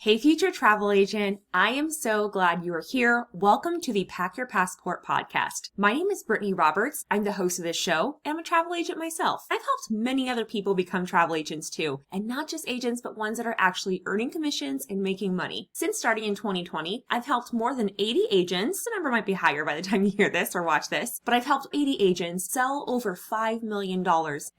Hey, future travel agent. I am so glad you are here. Welcome to the Pack Your Passport podcast. My name is Brittany Roberts. I'm the host of this show, and I'm a travel agent myself. I've helped many other people become travel agents too, and not just agents, but ones that are actually earning commissions and making money. Since starting in 2020, I've helped more than 80 agents. The number might be higher by the time you hear this or watch this, but I've helped 80 agents sell over $5 million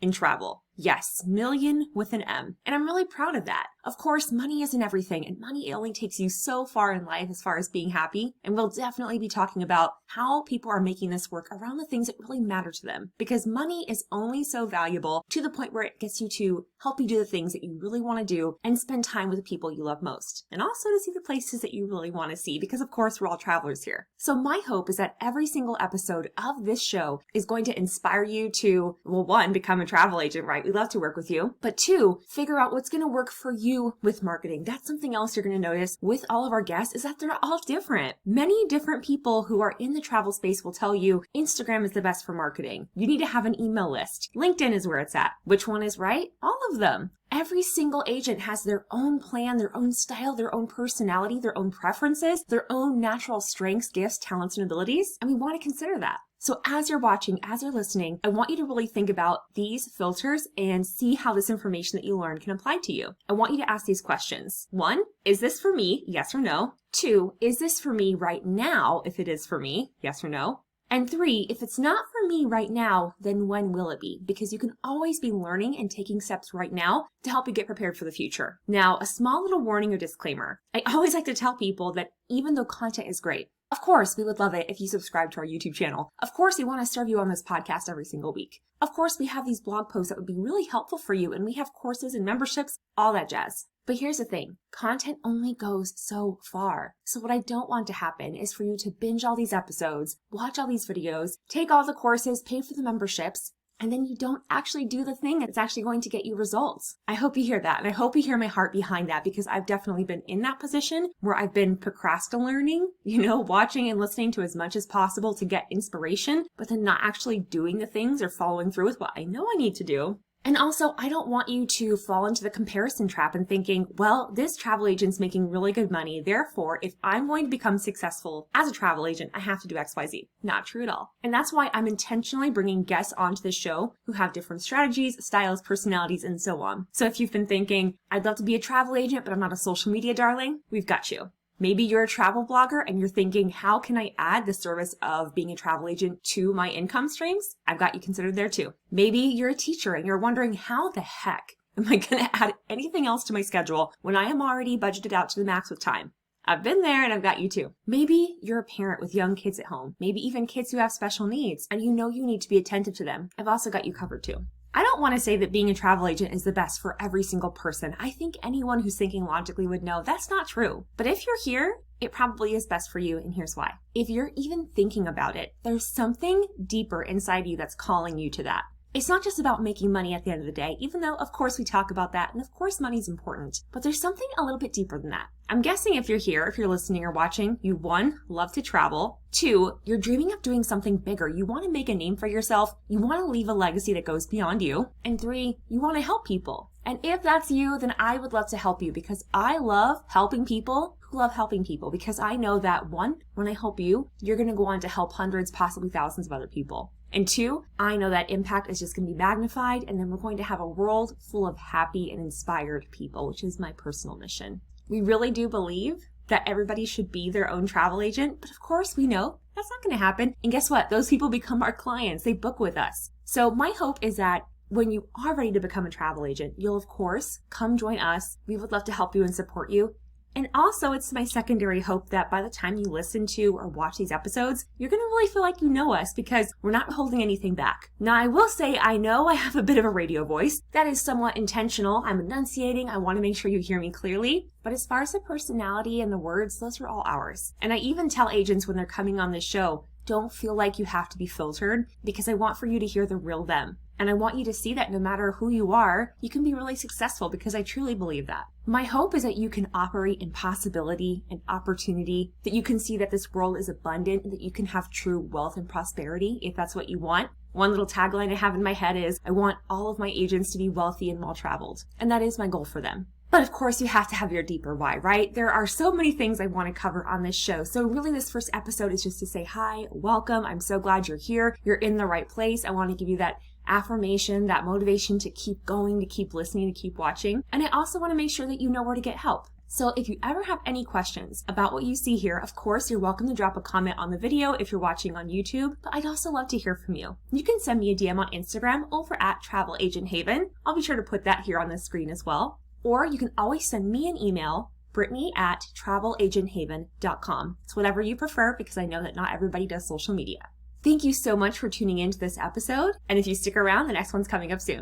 in travel. Yes, million with an M. And I'm really proud of that. Of course, money isn't everything, and money only takes you so far in life as far as being happy. And we'll definitely be talking about how people are making this work around the things that really matter to them. Because money is only so valuable to the point where it gets you to help you do the things that you really want to do and spend time with the people you love most. And also to see the places that you really want to see, because of course we're all travelers here. So my hope is that every single episode of this show is going to inspire you to, well, one, become a travel agent, right? We love to work with you. But two, figure out what's going to work for you with marketing. That's something else you're going to notice with all of our guests is that they're all different. Many different people who are in the travel space will tell you Instagram is the best for marketing. You need to have an email list. LinkedIn is where it's at. Which one is right? All of them. Every single agent has their own plan, their own style, their own personality, their own preferences, their own natural strengths, gifts, talents, and abilities. And we want to consider that. So as you're watching, as you're listening, I want you to really think about these filters and see how this information that you learn can apply to you. I want you to ask these questions. 1, is this for me? Yes or no? 2, is this for me right now? If it is for me, yes or no? And 3, if it's not for me right now, then when will it be? Because you can always be learning and taking steps right now to help you get prepared for the future. Now, a small little warning or disclaimer. I always like to tell people that even though content is great, of course, we would love it if you subscribe to our YouTube channel. Of course, we want to serve you on this podcast every single week. Of course, we have these blog posts that would be really helpful for you, and we have courses and memberships, all that jazz. But here's the thing, content only goes so far. So what I don't want to happen is for you to binge all these episodes, watch all these videos, take all the courses, pay for the memberships, and then you don't actually do the thing that's actually going to get you results. I hope you hear that, and I hope you hear my heart behind that, because I've definitely been in that position where I've been procrastinating, watching and listening to as much as possible to get inspiration, but then not actually doing the things or following through with what I know I need to do. And also, I don't want you to fall into the comparison trap and thinking, well, this travel agent's making really good money. Therefore, if I'm going to become successful as a travel agent, I have to do XYZ. Not true at all. And that's why I'm intentionally bringing guests onto the show who have different strategies, styles, personalities, and so on. So if you've been thinking, I'd love to be a travel agent, but I'm not a social media darling, we've got you. Maybe you're a travel blogger and you're thinking, how can I add the service of being a travel agent to my income streams? I've got you considered there too. Maybe you're a teacher and you're wondering, how the heck am I going to add anything else to my schedule when I am already budgeted out to the max with time? I've been there and I've got you too. Maybe you're a parent with young kids at home, maybe even kids who have special needs, and you know you need to be attentive to them. I've also got you covered too. I don't want to say that being a travel agent is the best for every single person. I think anyone who's thinking logically would know that's not true. But if you're here, it probably is best for you, and here's why. If you're even thinking about it, there's something deeper inside you that's calling you to that. It's not just about making money at the end of the day, even though, of course, we talk about that, and of course, money's important. But there's something a little bit deeper than that. I'm guessing if you're here, if you're listening or watching, you 1, love to travel. 2, you're dreaming of doing something bigger. You want to make a name for yourself. You want to leave a legacy that goes beyond you. And 3, you want to help people. And if that's you, then I would love to help you, because I love helping people who love helping people, because I know that 1, when I help you, you're going to go on to help hundreds, possibly thousands of other people. And 2, I know that impact is just going to be magnified, and then we're going to have a world full of happy and inspired people, which is my personal mission. We really do believe that everybody should be their own travel agent, but of course we know that's not going to happen. And guess what? Those people become our clients. They book with us. So my hope is that when you are ready to become a travel agent, you'll of course come join us. We would love to help you and support you. And also, it's my secondary hope that by the time you listen to or watch these episodes, you're going to really feel like you know us, because we're not holding anything back. Now, I will say I know I have a bit of a radio voice. That is somewhat intentional. I'm enunciating. I want to make sure you hear me clearly. But as far as the personality and the words, those are all ours. And I even tell agents when they're coming on this show, don't feel like you have to be filtered, because I want for you to hear the real them. And I want you to see that no matter who you are, you can be really successful, because I truly believe that. My hope is that you can operate in possibility and opportunity, that you can see that this world is abundant, and that you can have true wealth and prosperity if that's what you want. One little tagline I have in my head is, I want all of my agents to be wealthy and well-traveled. And that is my goal for them. But of course, you have to have your deeper why, right? There are so many things I want to cover on this show. So really, this first episode is just to say hi, welcome. I'm so glad you're here. You're in the right place. I want to give you that affirmation, that motivation to keep going, to keep listening, to keep watching. And I also want to make sure that you know where to get help. So if you ever have any questions about what you see here, of course, you're welcome to drop a comment on the video if you're watching on YouTube, but I'd also love to hear from you. You can send me a DM on Instagram over at Travel Agent Haven. I'll be sure to put that here on the screen as well. Or you can always send me an email, Brittany@travelagenthaven.com. It's whatever you prefer because I know that not everybody does social media. Thank you so much for tuning into this episode. And if you stick around, the next one's coming up soon.